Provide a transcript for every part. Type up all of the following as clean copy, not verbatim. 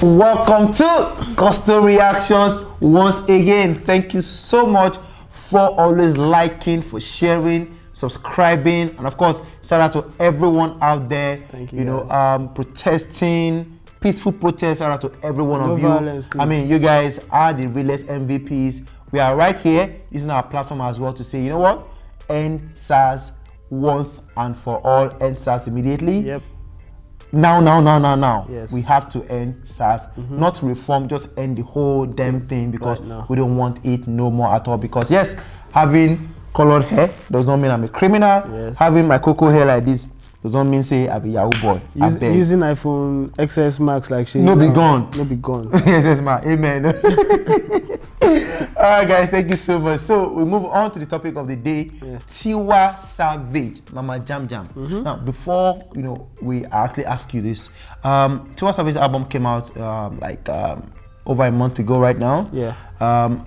Welcome to Custom Reactions once again. Thank you so much for always liking, for sharing, subscribing, and of course, shout out to everyone out there. Thank you. Protesting, peaceful protest. Shout out to every one of you. Violence, I mean, you guys are the realest MVPs. We are right here using our platform as well to say, you know what? End SARS once and for all. End SARS immediately. Yep. Now. Yes. We have to end SARS. Not reform, just end the whole damn thing because we don't want it no more at all. Because yes, having colored hair does not mean I'm a criminal. Yes. Having my cocoa hair like this does not mean say I'm a Yahoo boy. Using iPhone XS Max like she. No be gone. No be gone. Yes, man. Amen. Alright guys, thank you so much. So we move on to the topic of the day. Tiwa Savage, Mama Jam Jam. Now before we actually ask you this, Tiwa Savage's album came out over a month ago right now. Yeah. A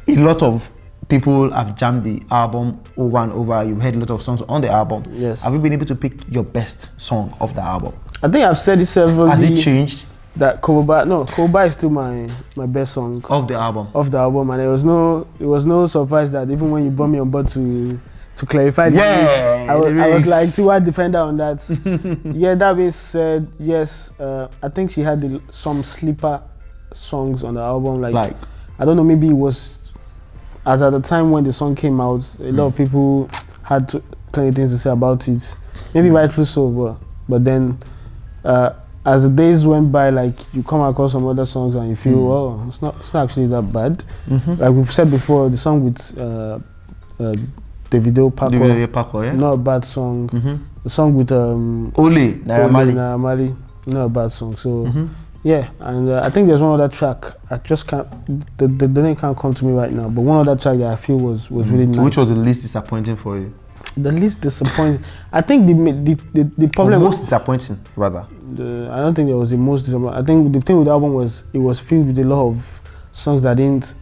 lot of people have jammed the album over and over. You've heard a lot of songs on the album. Yes. Have you been able to pick your best song of the album? I think I've said it several. Has it changed? That Koba is still my best song of the album. And it was no surprise that even when you brought me on board to clarify I was like Tiwa defender on that. Yeah, that being said, yes, I think she had some sleeper songs on the album. Like I don't know, maybe it was at the time when the song came out, a lot of people had plenty things to say about it. Maybe rightfully so, but then as the days went by, like you come across some other songs and you feel, oh, it's not actually that bad. Like we've said before, the song with Davido, Parkwell, yeah? Not a bad song. The song with Ole Naira Marley, not a bad song. So yeah, and I think there's one other track. I just can't. The name can't come to me right now. But one other track that I feel was really nice. Which was the least disappointing for you? The least disappointing. I think the problem. Or most disappointing, rather. I don't think there was the most disappointing. I think the thing with the album was it was filled with a lot of songs that didn't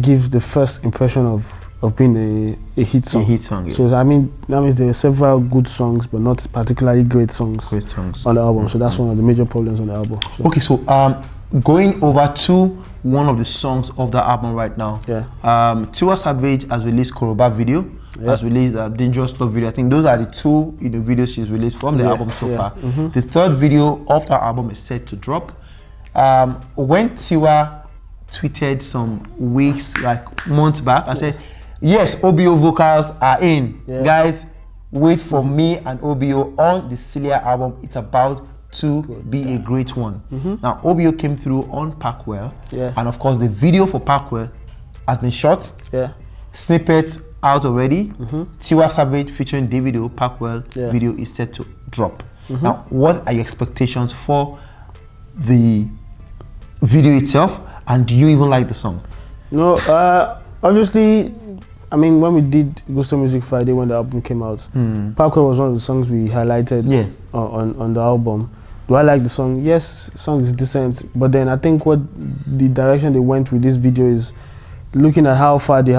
give the first impression of being a hit song. A hit song, yeah. So I mean, that means there were several good songs, but not particularly great songs. On the album. So that's one of the major problems on the album. So. Okay, so going over to one of the songs of the album right now. Yeah. Tiwa Savage has released Koroba video. Has released a Dangerous Love video. I think those are the two videos she's released from the album so far. The third video of the album is set to drop. When Tiwa tweeted some weeks, like months back, and said, yes, OBO vocals are in. Guys, wait for me and OBO on the Celia album. It's about to be a great one. Now, OBO came through on Parkwell. And of course, the video for Parkwell has been shot. Snippets out already. Tiwa Savage featuring Davido, Parkwell video is set to drop. Now, what are your expectations for the video itself, and do you even like the song? No, obviously, I mean, when we did Gusto Music Friday when the album came out, Parkwell was one of the songs we highlighted on the album. Do I like the song? Yes, the song is decent, but then I think the direction they went with this video is looking at how far the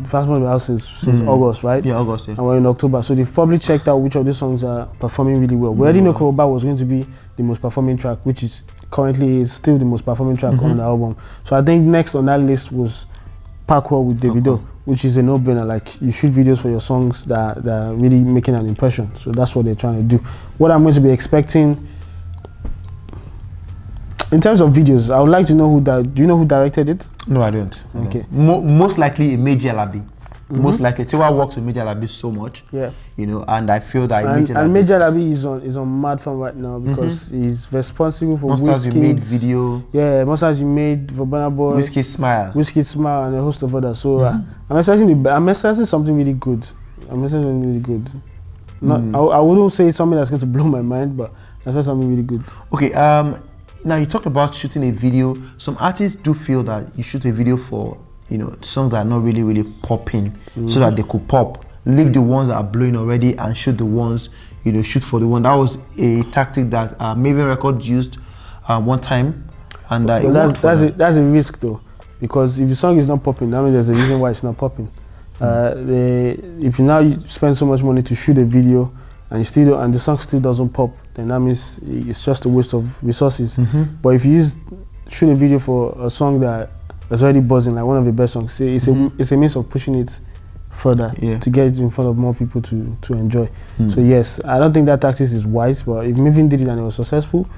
first one was out since August, right? Yeah, August, yeah. And we're in October. So they've probably checked out which of these songs are performing really well. We already know Koroba was going to be the most performing track, which is currently still the most performing track on the album. So I think next on that list was Parkwell with Davido, which is a no-brainer. Like, you shoot videos for your songs that are really making an impression. So that's what they're trying to do. What I'm going to be expecting in terms of videos, I would like to know do you know who directed it? No, I don't. Okay. Most likely Major Labi. Most likely Tiwa works with Major Labi so much. Yeah. And I feel that Major Labi is on mad fun right now because he's responsible for Monsters You Made video. Yeah, Monsters You Made for Burna Boy. Whiskey Smile, and a host of others. So I'm expecting something really good. I wouldn't say something that's going to blow my mind, but I'm expecting something really good. Okay. Now you talked about shooting a video. Some artists do feel that you shoot a video for songs that are not really popping, so that they could pop. Leave the ones that are blowing already and shoot the ones, shoot for the one. That was a tactic that Maven Records used one time, and that's a risk though, because if the song is not popping, that means there's a reason why it's not popping. If you spend so much money to shoot a video and you still don't, and the song still doesn't pop, then that means it's just a waste of resources. But if you shoot a video for a song that is already buzzing, like one of the best songs, it's a means of pushing it further to get it in front of more people to enjoy. So yes, I don't think that tactics is wise, but if Mavin did it and it was successful,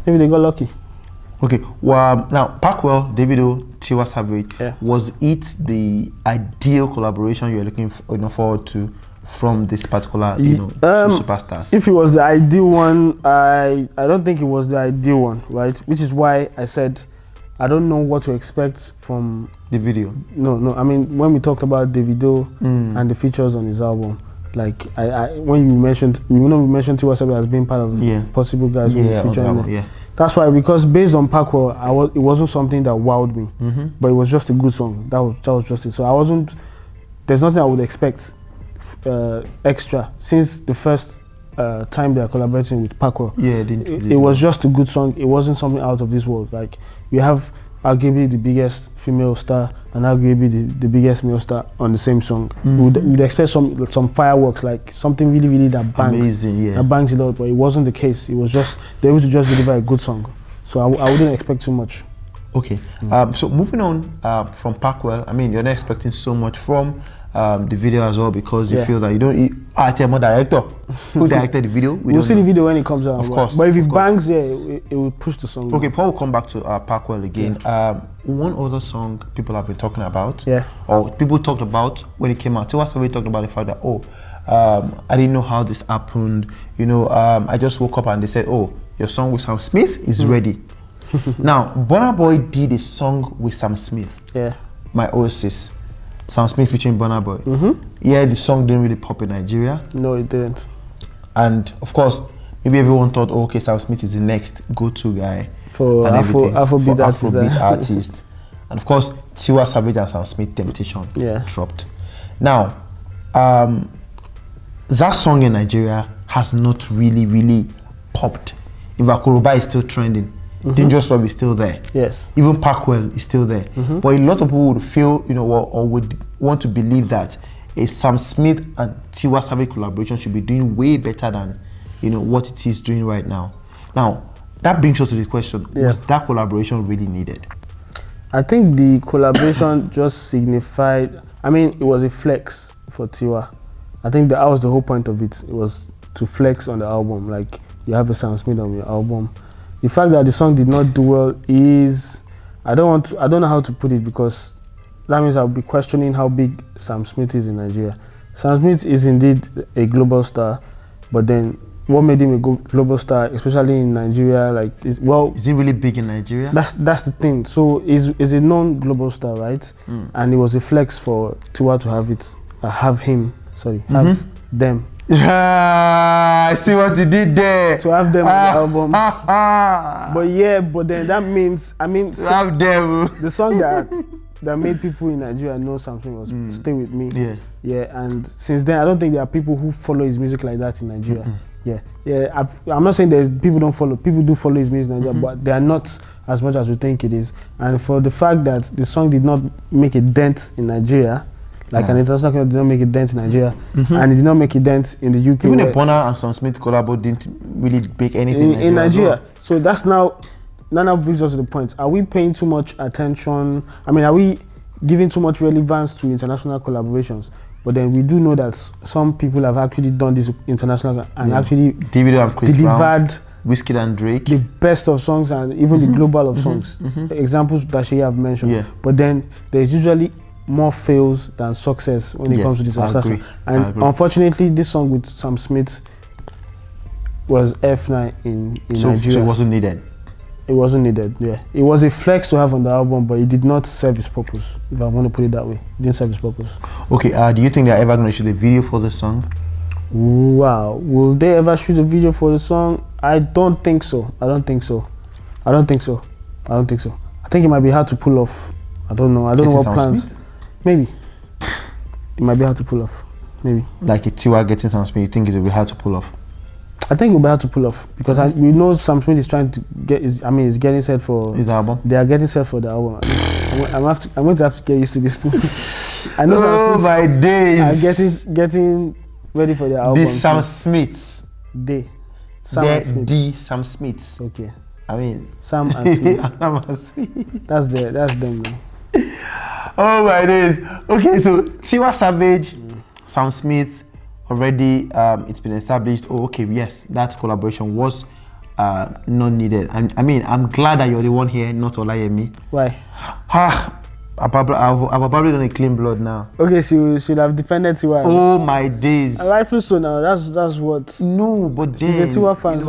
maybe they got lucky. Okay, well, now Parkwell, Davido, Tiwa Savage, was it the ideal collaboration you're looking forward to from this particular, two superstars? If it was the ideal one, I don't think it was the ideal one, right? Which is why I said I don't know what to expect from the video. No. I mean, when we talked about Davido and the features on his album, like when we mentioned Tiwa Savage as being part of possible guys featuring That's why, because based on Parkwell, it wasn't something that wowed me, but it was just a good song. That was just it. So there's nothing I would expect extra since the first time they are collaborating with Parkwell. It was just a good song. It wasn't something out of this world. Like, you have arguably the biggest female star and arguably the biggest male star on the same song. We'd expect some fireworks, like something really, really that bangs. Amazing, that bangs a lot, but it wasn't the case. It was just, they were able to just deliver a good song. So I wouldn't expect too much. Okay, so moving on from Parkwell, I mean, you're not expecting so much from the video as well, because you feel that you don't. I'm a director who directed the video. We'll see the video when it comes out. Of course. But if it bangs, it will push the song. Okay, before we come back to Parkwell again, one other song people have been talking about, or people talked about when it came out. Tiwa Savage talked about the fact that, I didn't know how this happened. I just woke up and they said, oh, your song with Sam Smith is ready. Now, Burna Boy did a song with Sam Smith. My Oasis. Sam Smith featuring Burna Boy. The song didn't really pop in Nigeria. No, it didn't. And of course, maybe everyone thought, oh, okay, Sam Smith is the next go-to guy for Afrobeat artist. And of course, Tiwa Savage and Sam Smith Temptation dropped. Now, that song in Nigeria has not really popped. In fact, Yoruba is still trending. Dangerous Love is still there. Yes. Even Parkwell is still there. But a lot of people would feel, or would want to believe that a Sam Smith and Tiwa Savage collaboration should be doing way better than, what it is doing right now. Now, that brings us to the question: was that collaboration really needed? I think the collaboration just signified. I mean, it was a flex for Tiwa. I think that was the whole point of it. It was to flex on the album. Like, you have a Sam Smith on your album. The fact that the song did not do well is, I don't know how to put it, because that means I'll be questioning how big Sam Smith is in Nigeria. Sam Smith is indeed a global star, but then what made him a global star, especially in Nigeria, is he really big in Nigeria? That's the thing. So is a known global star, right? And it was a flex for Tiwa to have them. I see what you did there. To have them on the album. But then that means, to have them. The song that made people in Nigeria know something was Stay With Me. And since then, I don't think there are people who follow his music like that in Nigeria. I'm not saying that people don't follow. People do follow his music in Nigeria, but they are not as much as we think it is. And for the fact that the song did not make a dent in Nigeria, like an international club did not make a dent in Nigeria, and it did not make a dent in the UK. Even the Burna and Sam Smith collabo didn't really make anything in Nigeria. So that's now brings us to the point. Are we paying too much attention? I mean, are we giving too much relevance to international collaborations? But then we do know that some people have actually done this international and actually Davido and Chris delivered Brown, Wizkid and Drake, the best of songs and even the global of songs. Examples that she have mentioned. But then there's usually more fails than success when it comes to this international. And unfortunately, this song with Sam Smith was F9 in Nigeria. So it wasn't needed. It wasn't needed. It was a flex to have on the album, but it did not serve its purpose. If I want to put it that way, it didn't serve its purpose. Okay. Do you think they're ever going to shoot a video for the song? Wow. Will they ever shoot a video for the song? I don't think so. I think it might be hard to pull off. I don't know. I don't know what plans. Smith? Maybe. It might be hard to pull off. Maybe. Like a Tiwa getting Sam Smith, you think it will be hard to pull off? I think it will be hard to pull off because we know Sam Smith is trying to get. Is getting set for his album. They are getting set for the album. I'm going to have to get used to this thing. I know. Oh my days! I'm getting ready for the album. This Sam Smiths. They. Sam and Smith. The Sam Smiths. Okay. I mean, Sam and Smith. Sam and Smith. That's them now. Oh my days. Okay, so Tiwa Savage, Sam Smith, already it's been established. Oh, okay, yes, that collaboration was not needed. I mean, I'm glad that you're the one here, not Olayemi. Why? I've probably done a clean blood now. Okay, she should have defended Tiwa. Oh my days. Rightfully so now. That's what. No, but then she's a Tiwa fan.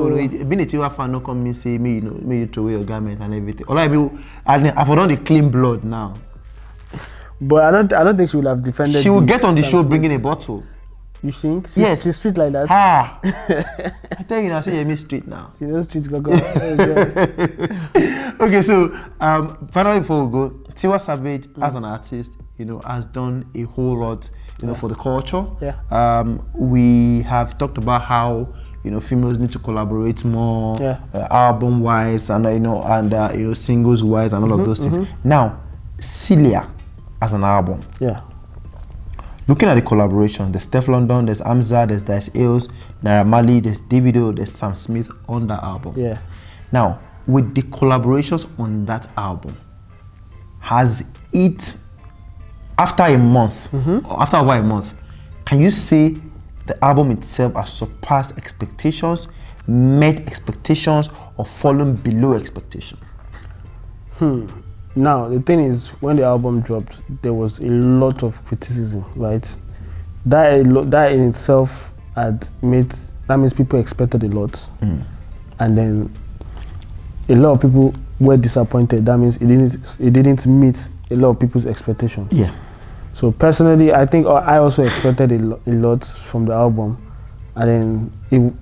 Being a Tiwa fan, no come and say me, me you throw away your garment and everything. Olayemi, I've done the clean blood now. But I don't think she will have defended. She will get on the show bringing a bottle. You think? Yes. She's street like that. I tell you now, say you're street now. She knows street go. Okay, so finally before we go, Tiwa Savage as an artist, has done a whole lot, for the culture. Yeah. We have talked about how females need to collaborate more, album wise, and singles wise, and all of those things. Now, Celia as an album. Yeah. Looking at the collaboration, there's Steph London, there's Amza, there's Dice Ailes, Naira Marley, there's Davido, there's Sam Smith on that album. Yeah. Now, with the collaborations on that album, has it, after a month, or after over a month, can you say the album itself has surpassed expectations, met expectations, or fallen below expectations? Now, the thing is, when the album dropped, there was a lot of criticism, right? That in itself that means people expected a lot. And then a lot of people were disappointed. That means it didn't meet a lot of people's expectations. Yeah. So personally, I think I also expected a lot from the album. And then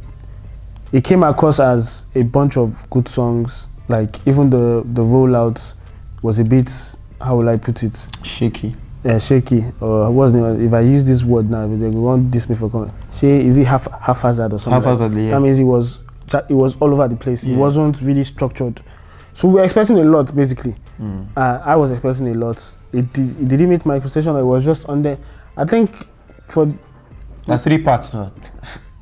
it came across as a bunch of good songs. Like even the rollouts was a bit, how will I put it? Shaky. Yeah, shaky. Or what's the name? If I use this word now, they won't diss me for comment. Is it haphazard or something? Haphazardly, yeah. That means it was all over the place. Yeah. It wasn't really structured. So we were expecting a lot, basically. I was expecting a lot. It didn't meet my expectation. It was just on there. I think for the 3 parts now.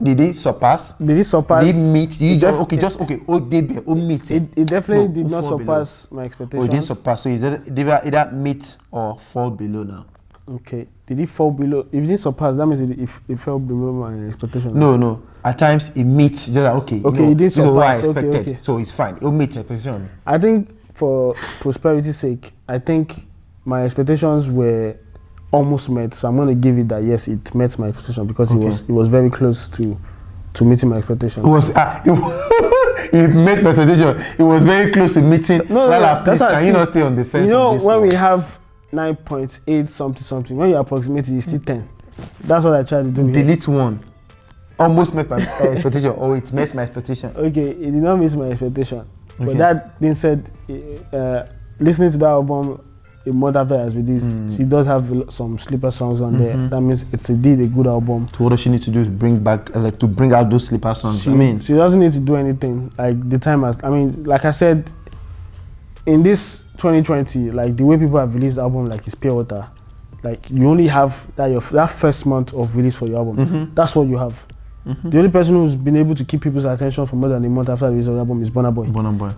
Did it surpass? Did it surpass? Did it meet? Did it meet? It definitely did not surpass my expectations. Oh, it didn't surpass. So did it meet or fall below now? Okay. Did it fall below? If it didn't surpass, that means it fell below my expectations. No. At times it meets. Just like, okay. Okay, it didn't surpass. This is what I expected. Okay. So it's fine. It'll meet your expectation. I think for prosperity's sake, I think my expectations were almost met, so I'm going to give it that yes, it met my expectation because it was very close to meeting my expectations. It met my expectation. It was very close to meeting. Lala, please, can you not stay on the fence? When we have 9.8 something, when you approximate it, it's still 10. That's what I tried to do. Delete one. Almost met my expectation, or it met my expectation. Okay, it did not meet my expectation. Okay. But that being said, listening to that album a month after it was released, she does have some sleeper songs on there. That means it's indeed a good album. So what does she need to do is bring out those sleeper songs? She doesn't need to do anything. Like the time has. Like I said, in this 2020, like the way people have released the album, like it's pure water. Like you only have that first month of release for your album. That's what you have. The only person who's been able to keep people's attention for more than a month after the release of the album is Burna Boy.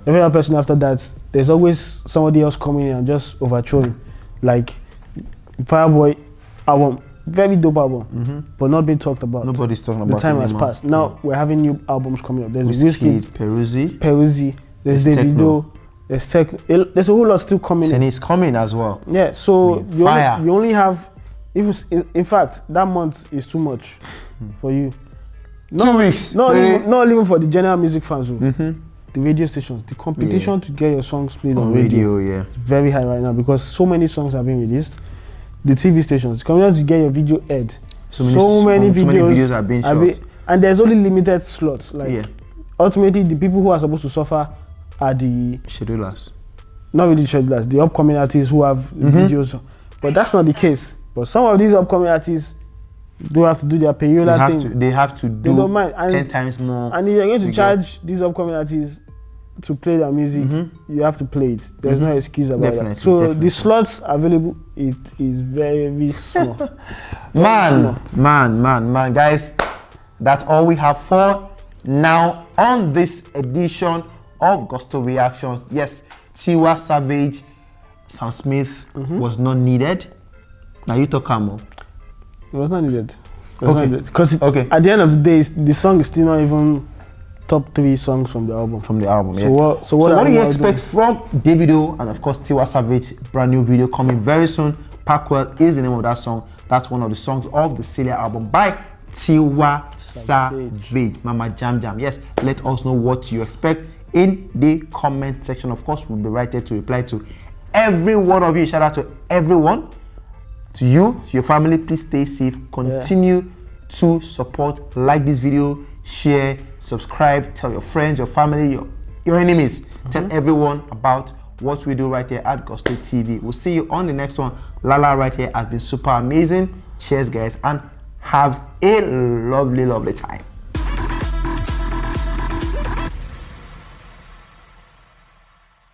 Every other person after that, there's always somebody else coming in and just overthrowing. Like Fireboy album, very dope album, but not being talked about. Nobody's talking about it. The time has passed. Now we're having new albums coming up. There's Wizkid, Peruzzi, there's Davido, there's Tech. There's a whole lot still coming. And it's coming as well. Yeah, so you only have, in fact, that month is too much for you. 2 weeks. Not even for the general music fans. The radio stations, the competition to get your songs played on radio, it's very high right now because so many songs have been released. The TV stations, coming to get your video aired. So many videos are being shot. And there's only limited slots. Ultimately, the people who are supposed to suffer are the schedulers. Not really schedulers, the upcoming artists who have videos. But that's not the case. But some of these upcoming artists do have to do their payola thing. They have to do 10 times more. And if you're going to charge these upcoming artists to play their music, you have to play it. There's no excuse about that. So the slots available, it is very small. Man, guys, that's all we have for Now, on this edition of Gusto Reactions, yes, Tiwa Savage, Sam Smith was not needed. Now you talk, Camo. It was not needed. Because at the end of the day, the song is still not even top 3 songs from the album. So what do you expect from Davido and of course Tiwa Savage? Brand new video coming very soon. Parkwell is the name of that song. That's one of the songs of the Celia album by Tiwa Savage. Mama Jam Jam. Yes, let us know what you expect in the comment section. Of course, we'll be right there to reply to every one of you. Shout out to everyone. To you, to your family, please stay safe. Continue to support, like this video, share, subscribe, tell your friends, your family, your enemies. Tell everyone about what we do right here at Gusto TV. We'll see you on the next one. Lala right here has been super amazing. Cheers, guys, and have a lovely, lovely time.